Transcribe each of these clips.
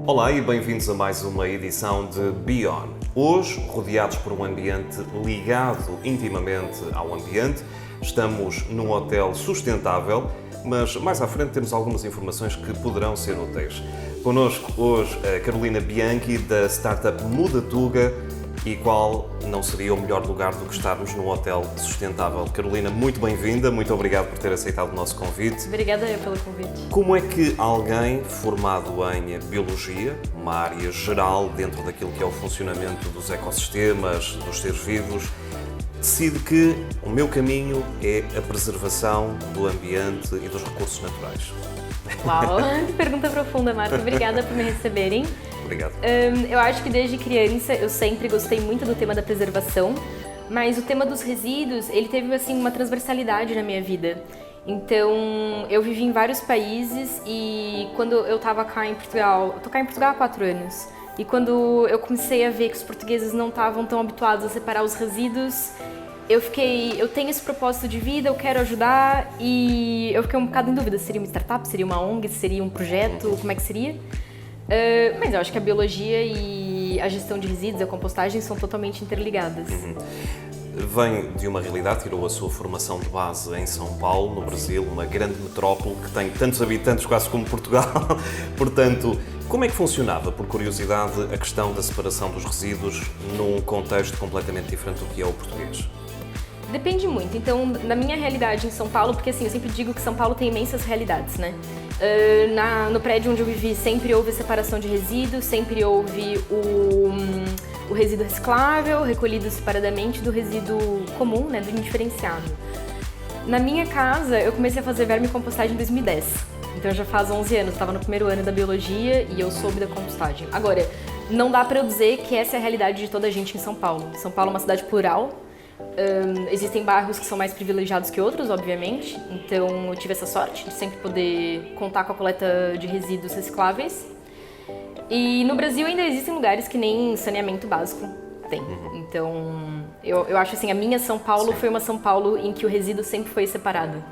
Olá e bem-vindos a mais uma edição de Beyond. Hoje, rodeados por um ambiente ligado intimamente ao ambiente, estamos num hotel sustentável, mas mais à frente temos algumas informações que poderão ser úteis. Connosco hoje a Carolina Bianchi, da startup Mudatuga, e qual não seria o melhor lugar do que estarmos num hotel sustentável. Carolina, muito bem-vinda, muito obrigado por ter aceitado o nosso convite. Obrigada eu pelo convite. Como é que alguém formado em biologia, uma área geral dentro daquilo que é o funcionamento dos ecossistemas, dos seres vivos, decide que o meu caminho é a preservação do ambiente e dos recursos naturais? Uau, que pergunta profunda, Marta. Obrigada por me receberem. Obrigado. Eu acho que desde criança eu sempre gostei muito do tema da preservação, mas o tema dos resíduos, ele teve assim uma transversalidade na minha vida. Então, eu vivi em vários países e quando eu estava cá em Portugal, eu tô cá em Portugal há 4 anos, e quando eu comecei a ver que os portugueses não estavam tão habituados a separar os resíduos, eu tenho esse propósito de vida, eu quero ajudar, e eu fiquei um bocado em dúvida se seria uma startup, seria uma ONG, se seria um projeto, como é que seria? Mas eu acho que a biologia e a gestão de resíduos, a compostagem são totalmente interligadas. Vem de uma realidade, tirou a sua formação de base em São Paulo, no Brasil, uma grande metrópole que tem tantos habitantes quase como Portugal. Portanto, como é que funcionava, por curiosidade, a questão da separação dos resíduos num contexto completamente diferente do que é o português? Depende muito. Então, na minha realidade em São Paulo, porque assim, eu sempre digo que São Paulo tem imensas realidades, né? No prédio onde eu vivi sempre houve separação de resíduos, sempre houve o resíduo reciclável, recolhido separadamente do resíduo comum, né, do indiferenciado. Na minha casa, eu comecei a fazer vermicompostagem em 2010. Então já faz 11 anos, estava no primeiro ano da biologia e eu soube da compostagem. Agora, não dá para eu dizer que essa é a realidade de toda a gente em São Paulo. São Paulo é uma cidade plural. Existem bairros que são mais privilegiados que outros, obviamente, então eu tive essa sorte de sempre poder contar com a coleta de resíduos recicláveis. E no Brasil ainda existem lugares que nem saneamento básico tem. Então, eu acho assim, a minha São Paulo foi uma São Paulo em que o resíduo sempre foi separado.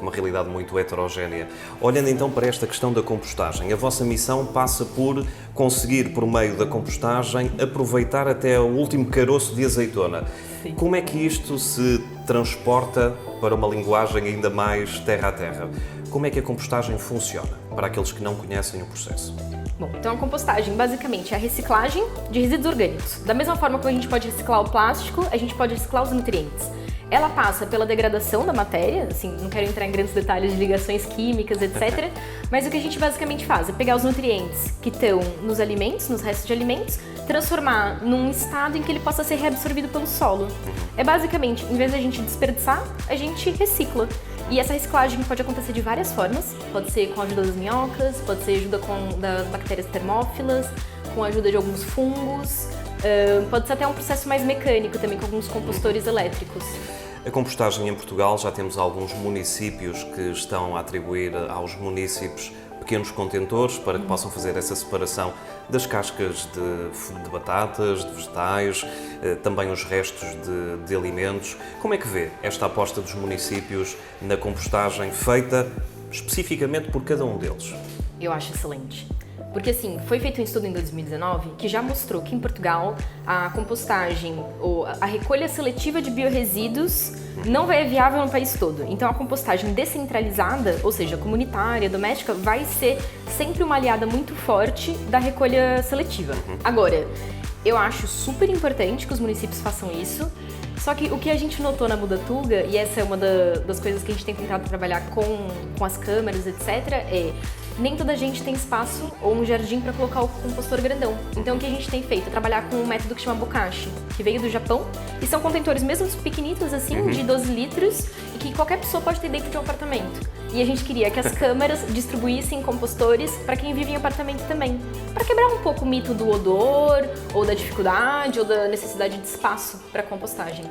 Uma realidade muito heterogénea. Olhando então para esta questão da compostagem, a vossa missão passa por conseguir, por meio da compostagem, aproveitar até o último caroço de azeitona. Sim. Como é que isto se transporta para uma linguagem ainda mais terra a terra? Como é que a compostagem funciona, para aqueles que não conhecem o processo? Bom, então a compostagem basicamente é a reciclagem de resíduos orgânicos. Da mesma forma que a gente pode reciclar o plástico, a gente pode reciclar os nutrientes. Ela passa pela degradação da matéria, assim, não quero entrar em grandes detalhes de ligações químicas, etc. Mas o que a gente basicamente faz é pegar os nutrientes que estão nos alimentos, nos restos de alimentos, transformar num estado em que ele possa ser reabsorvido pelo solo. É basicamente, em vez de a gente desperdiçar, a gente recicla. E essa reciclagem pode acontecer de várias formas. Pode ser com a ajuda das minhocas, pode ser ajuda das bactérias termófilas, com a ajuda de alguns fungos. Pode ser até um processo mais mecânico também, com alguns compostores elétricos. A compostagem em Portugal, já temos alguns municípios que estão a atribuir aos munícipes pequenos contentores para que possam fazer essa separação das cascas de batatas, de vegetais, também os restos de alimentos. Como é que vê esta aposta dos municípios na compostagem feita especificamente por cada um deles? Eu acho excelente. Porque assim, foi feito um estudo em 2019 que já mostrou que em Portugal a compostagem ou a recolha seletiva de biorresíduos não é viável no país todo. Então a compostagem descentralizada, ou seja, comunitária, doméstica, vai ser sempre uma aliada muito forte da recolha seletiva. Agora, eu acho super importante que os municípios façam isso. Só que o que a gente notou na Mudatuga, e essa é uma das coisas que a gente tem tentado trabalhar com as câmaras, etc., é nem toda a gente tem espaço ou um jardim para colocar o compostor grandão. Então o que a gente tem feito é trabalhar com um método que chama Bokashi, que veio do Japão, e são contentores mesmo pequenitos assim, de 12 litros, e que qualquer pessoa pode ter dentro de um apartamento. E a gente queria que as câmaras distribuíssem compostores para quem vive em apartamento também, para quebrar um pouco o mito do odor, ou da dificuldade, ou da necessidade de espaço para compostagem.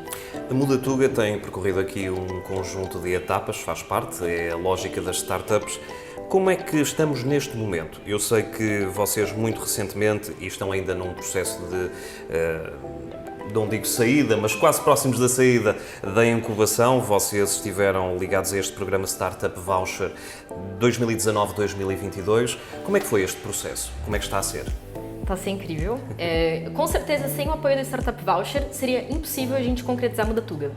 A Mudatuga tem percorrido aqui um conjunto de etapas, faz parte, é a lógica das startups. Como é que estamos neste momento? Eu sei que vocês muito recentemente, e estão ainda num processo de não digo saída, mas quase próximos da saída da incubação. Vocês estiveram ligados a este programa Startup Voucher 2019-2022. Como é que foi este processo? Como é que está a ser? Está a ser incrível. Com certeza, sem o apoio do Startup Voucher, seria impossível a gente concretizar a Mudatuga.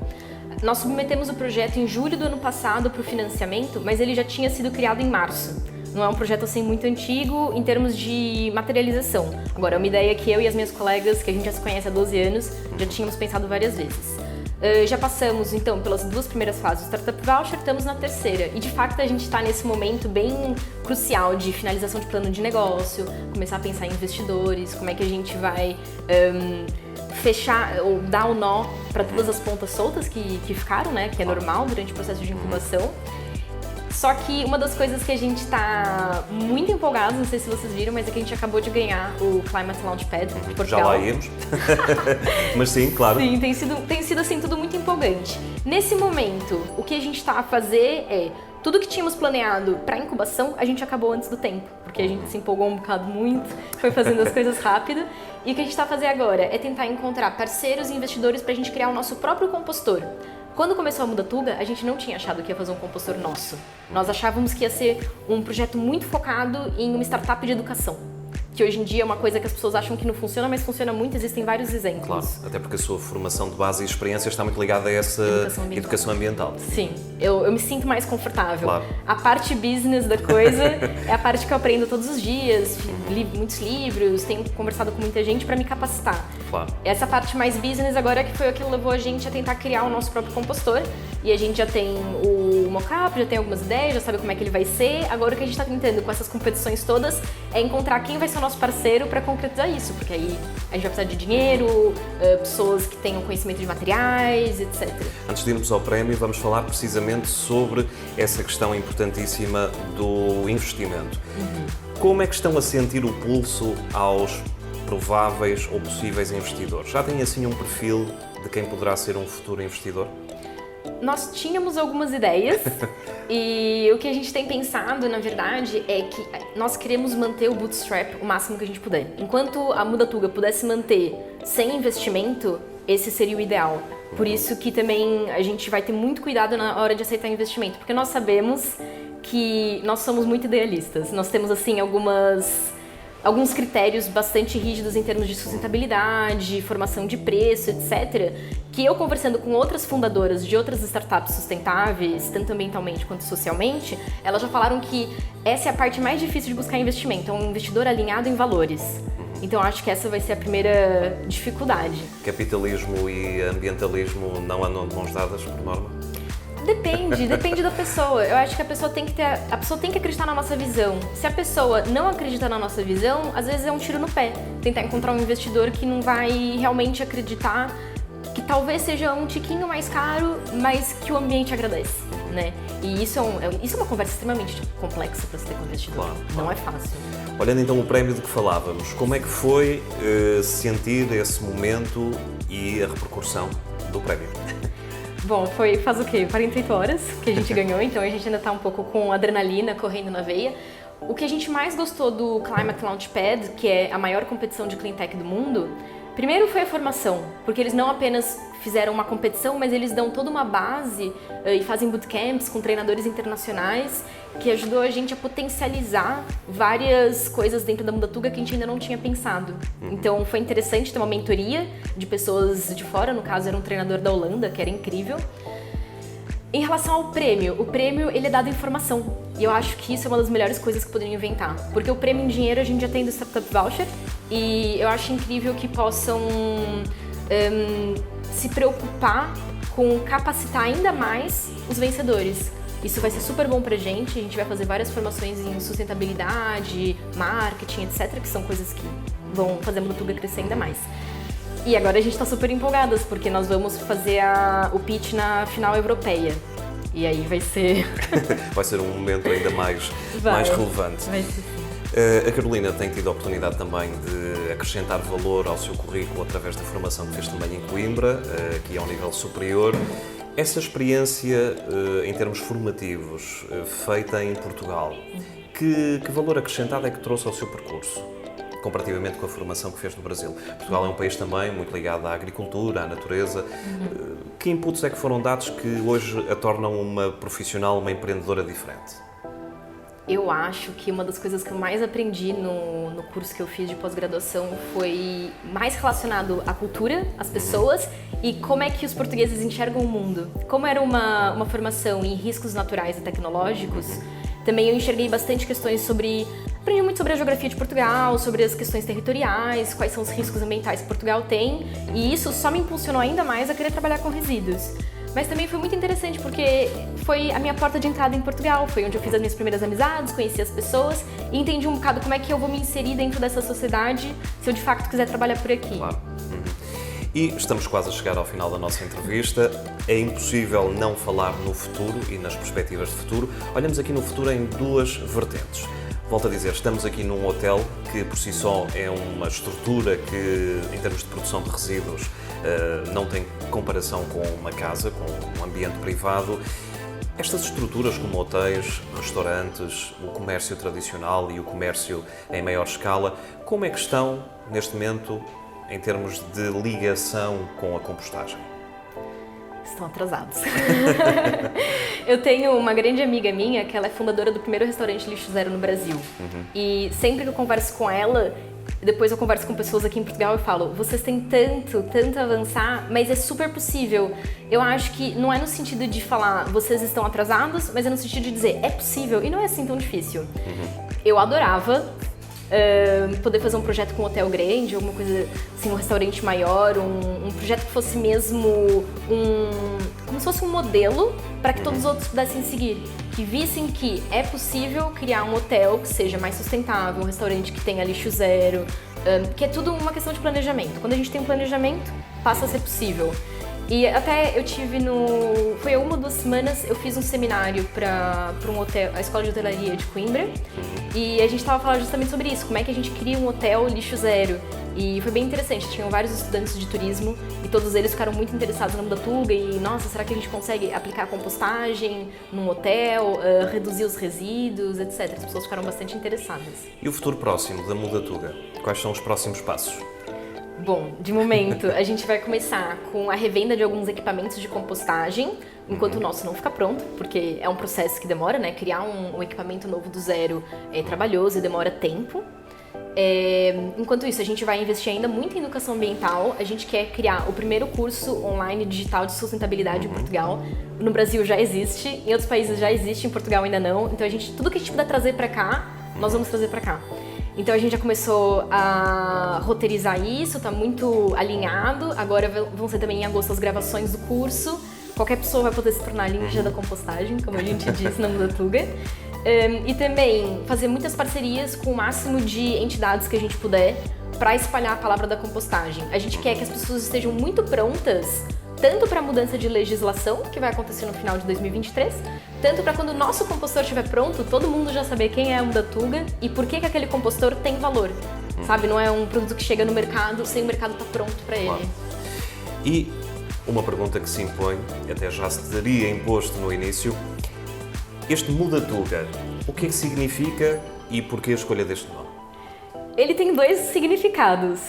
Nós submetemos o projeto em julho do ano passado para o financiamento, mas ele já tinha sido criado em março. Não é um projeto assim muito antigo em termos de materialização. Agora, é uma ideia que eu e as minhas colegas, que a gente já se conhece há 12 anos, já tínhamos pensado várias vezes. Já passamos, então, pelas 2 primeiras fases do Startup Voucher, estamos na terceira. E, de fato, a gente está nesse momento bem crucial de finalização de plano de negócio, começar a pensar em investidores, como é que a gente vai fechar ou dar o nó para todas as pontas soltas que ficaram, né? Que é normal durante o processo de incubação. Só que uma das coisas que a gente está muito empolgado, não sei se vocês viram, mas é que a gente acabou de ganhar o Climate Launchpad de Portugal. Já lá íamos. Mas sim, claro. Sim, tem sido assim tudo muito empolgante. Nesse momento, o que a gente está a fazer é tudo que tínhamos planeado para incubação, a gente acabou antes do tempo, porque a gente se empolgou um bocado muito, foi fazendo as coisas rápido. E o que a gente está a fazer agora é tentar encontrar parceiros e investidores para a gente criar o nosso próprio compostor. Quando começou a Mudatuga, a gente não tinha achado que ia fazer um compostor nosso. Nós achávamos que ia ser um projeto muito focado em uma startup de educação. Que hoje em dia é uma coisa que as pessoas acham que não funciona, mas funciona muito, existem vários exemplos. Claro, até porque a sua formação de base e experiência está muito ligada a essa educação ambiental. Sim, eu me sinto mais confortável. Claro. A parte business da coisa é a parte que eu aprendo todos os dias, li muitos livros, tenho conversado com muita gente para me capacitar. Claro. Essa parte mais business agora que foi o que levou a gente a tentar criar o nosso próprio compostor. E a gente já tem o mockup, já tem algumas ideias, já sabe como é que ele vai ser. Agora o que a gente está tentando com essas competições todas é encontrar quem vai ser o nosso parceiro para concretizar isso, porque aí a gente vai precisar de dinheiro, pessoas que tenham conhecimento de materiais, etc. Antes de irmos ao prémio, vamos falar precisamente sobre essa questão importantíssima do investimento. Como é que estão a sentir o pulso aos prováveis ou possíveis investidores? Já têm assim um perfil de quem poderá ser um futuro investidor? Nós tínhamos algumas ideias e o que a gente tem pensado, na verdade, é que nós queremos manter o bootstrap o máximo que a gente puder. Enquanto a Mudatuga pudesse manter sem investimento, esse seria o ideal. Por isso que também a gente vai ter muito cuidado na hora de aceitar investimento, porque nós sabemos que nós somos muito idealistas. Nós temos, assim, alguns critérios bastante rígidos em termos de sustentabilidade, formação de preço, etc., que eu, conversando com outras fundadoras de outras startups sustentáveis, tanto ambientalmente quanto socialmente, elas já falaram que essa é a parte mais difícil de buscar investimento, é um investidor alinhado em valores. Então, acho que essa vai ser a primeira dificuldade. Capitalismo e ambientalismo não andam de mãos dadas, por norma? Depende da pessoa. Eu acho que a pessoa tem que acreditar na nossa visão. Se a pessoa não acredita na nossa visão, às vezes é um tiro no pé. Tentar encontrar um investidor que não vai realmente acreditar, que talvez seja um tiquinho mais caro, mas que o ambiente agradece, né? E isso é uma conversa extremamente complexa para se ter com o investidor. Claro. Não é fácil. Olhando então o prémio de que falávamos, como é que foi sentir esse momento e a repercussão do prémio? Bom, faz o quê? 48 horas que a gente ganhou, então a gente ainda tá um pouco com adrenalina correndo na veia. O que a gente mais gostou do Climate Launchpad, que é a maior competição de clean tech do mundo, primeiro foi a formação, porque eles não apenas fizeram uma competição, mas eles dão toda uma base e fazem bootcamps com treinadores internacionais, que ajudou a gente a potencializar várias coisas dentro da Mudatuga que a gente ainda não tinha pensado. Então foi interessante ter uma mentoria de pessoas de fora, no caso era um treinador da Holanda, que era incrível. Em relação ao prêmio, o prêmio ele é dado em formação. E eu acho que isso é uma das melhores coisas que poderiam inventar. Porque o prêmio em dinheiro a gente já tem do Startup Voucher e eu acho incrível que possam se preocupar com capacitar ainda mais os vencedores. Isso vai ser super bom pra gente, a gente vai fazer várias formações em sustentabilidade, marketing, etc., que são coisas que vão fazer a Mudatuga crescer ainda mais. E agora a gente tá super empolgadas, porque nós vamos fazer o pitch na final europeia. E aí vai ser... Vai ser um momento ainda mais relevante. Vai ser sim. A Carolina tem tido a oportunidade também de acrescentar valor ao seu currículo através da formação que fez também em Coimbra, aqui a um nível superior. Essa experiência, em termos formativos, feita em Portugal, que valor acrescentado é que trouxe ao seu percurso? comparativamente com a formação que fez no Brasil? Portugal é um país também muito ligado à agricultura, à natureza. Que inputs é que foram dados que hoje a tornam uma profissional, uma empreendedora diferente? Eu acho que uma das coisas que eu mais aprendi no curso que eu fiz de pós-graduação foi mais relacionado à cultura, às pessoas e como é que os portugueses enxergam o mundo. Como era uma formação em riscos naturais e tecnológicos, também eu enxerguei bastante questões sobre... Aprendi muito sobre a geografia de Portugal, sobre as questões territoriais, quais são os riscos ambientais que Portugal tem, e isso só me impulsionou ainda mais a querer trabalhar com resíduos. Mas também foi muito interessante porque foi a minha porta de entrada em Portugal, foi onde eu fiz as minhas primeiras amizades, conheci as pessoas e entendi um bocado como é que eu vou me inserir dentro dessa sociedade se eu de facto quiser trabalhar por aqui. Claro. E estamos quase a chegar ao final da nossa entrevista. É impossível não falar no futuro e nas perspectivas de futuro. Olhamos aqui no futuro em duas vertentes. Volto a dizer, estamos aqui num hotel que por si só é uma estrutura que, em termos de produção de resíduos, não tem comparação com uma casa, com um ambiente privado. Estas estruturas como hotéis, restaurantes, o comércio tradicional e o comércio em maior escala, como é que estão neste momento em termos de ligação com a compostagem? Estão atrasados. Eu tenho uma grande amiga minha que ela é fundadora do primeiro restaurante lixo zero no Brasil. E sempre que eu converso com ela, depois eu converso com pessoas aqui em Portugal e falo, vocês têm tanto a avançar, mas é super possível. Eu acho que não é no sentido de falar, vocês estão atrasados, mas é no sentido de dizer, é possível e não é assim tão difícil. Eu adorava poder fazer um projeto com um hotel grande, alguma coisa assim, um restaurante maior, um projeto que fosse mesmo como se fosse um modelo para que todos os outros pudessem seguir, que vissem que é possível criar um hotel que seja mais sustentável, um restaurante que tenha lixo zero, que é tudo uma questão de planejamento. Quando a gente tem um planejamento, passa a ser possível. E até eu tive foi há 1 ou 2 semanas, eu fiz um seminário para um hotel, a Escola de Hotelaria de Coimbra, e a gente estava falando justamente sobre isso, como é que a gente cria um hotel lixo zero. E foi bem interessante, tinham vários estudantes de turismo e todos eles ficaram muito interessados na Mudatuga e, nossa, será que a gente consegue aplicar a compostagem num hotel, reduzir os resíduos, etc. As pessoas ficaram bastante interessadas. E o futuro próximo da Mudatuga? Quais são os próximos passos? Bom, de momento, a gente vai começar com a revenda de alguns equipamentos de compostagem, enquanto o nosso não fica pronto, porque é um processo que demora, né? Criar um equipamento novo do zero é trabalhoso e demora tempo. Enquanto isso, a gente vai investir ainda muito em educação ambiental. A gente quer criar o primeiro curso online digital de sustentabilidade em Portugal. No Brasil já existe, em outros países já existe, em Portugal ainda não. Então, tudo que a gente puder trazer para cá, nós vamos trazer para cá. Então a gente já começou a roteirizar isso, está muito alinhado. Agora vão ser também em agosto as gravações do curso. Qualquer pessoa vai poder se tornar ninja da compostagem, como a gente disse na Mudatuga. E também fazer muitas parcerias com o máximo de entidades que a gente puder para espalhar a palavra da compostagem. A gente quer que as pessoas estejam muito prontas, tanto para a mudança de legislação, que vai acontecer no final de 2023, tanto para quando o nosso compostor estiver pronto, todo mundo já saber quem é a Mudatuga e por que aquele compostor tem valor. Sabe, não é um produto que chega no mercado sem o mercado estar pronto para ele. Claro. E uma pergunta que se impõe, até já se teria imposto no início, este Mudatuga, o que é que significa e porquê a escolha deste nome? Ele tem 2 significados.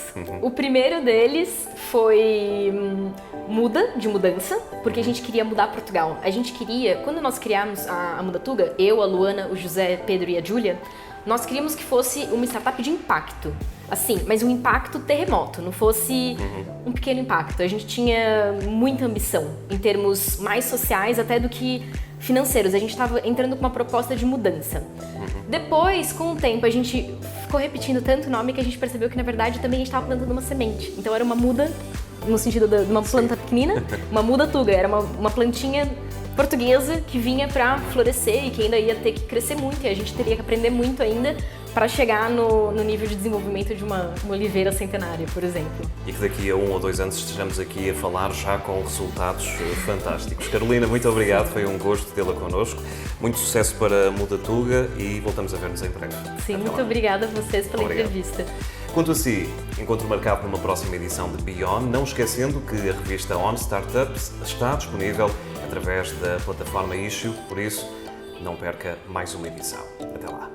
O primeiro deles foi muda, de mudança, porque a gente queria mudar Portugal. A gente queria, quando nós criamos a Mudatuga, eu, a Luana, o José, Pedro e a Júlia, nós queríamos que fosse uma startup de impacto. Assim, mas um impacto terremoto, não fosse um pequeno impacto. A gente tinha muita ambição em termos mais sociais até do que financeiros. A gente estava entrando com uma proposta de mudança. Depois, com o tempo, a gente ficou repetindo tanto o nome que a gente percebeu que, na verdade, também a gente estava plantando uma semente. Então, era uma muda, no sentido de uma planta pequenina, uma Mudatuga. Era uma plantinha portuguesa que vinha para florescer e que ainda ia ter que crescer muito. E a gente teria que aprender muito ainda para chegar no nível de desenvolvimento de uma oliveira centenária, por exemplo. E que daqui a 1 ou 2 anos estejamos aqui a falar já com resultados fantásticos. Carolina, muito obrigado, foi um gosto tê-la connosco. Muito sucesso para a Mudatuga e voltamos a ver-nos em breve. Sim, Até muito lá. obrigada a vocês pela entrevista. Quanto a si, encontro marcado numa próxima edição de Beyond, não esquecendo que a revista On Startups está disponível através da plataforma Issue, por isso não perca mais uma edição. Até lá.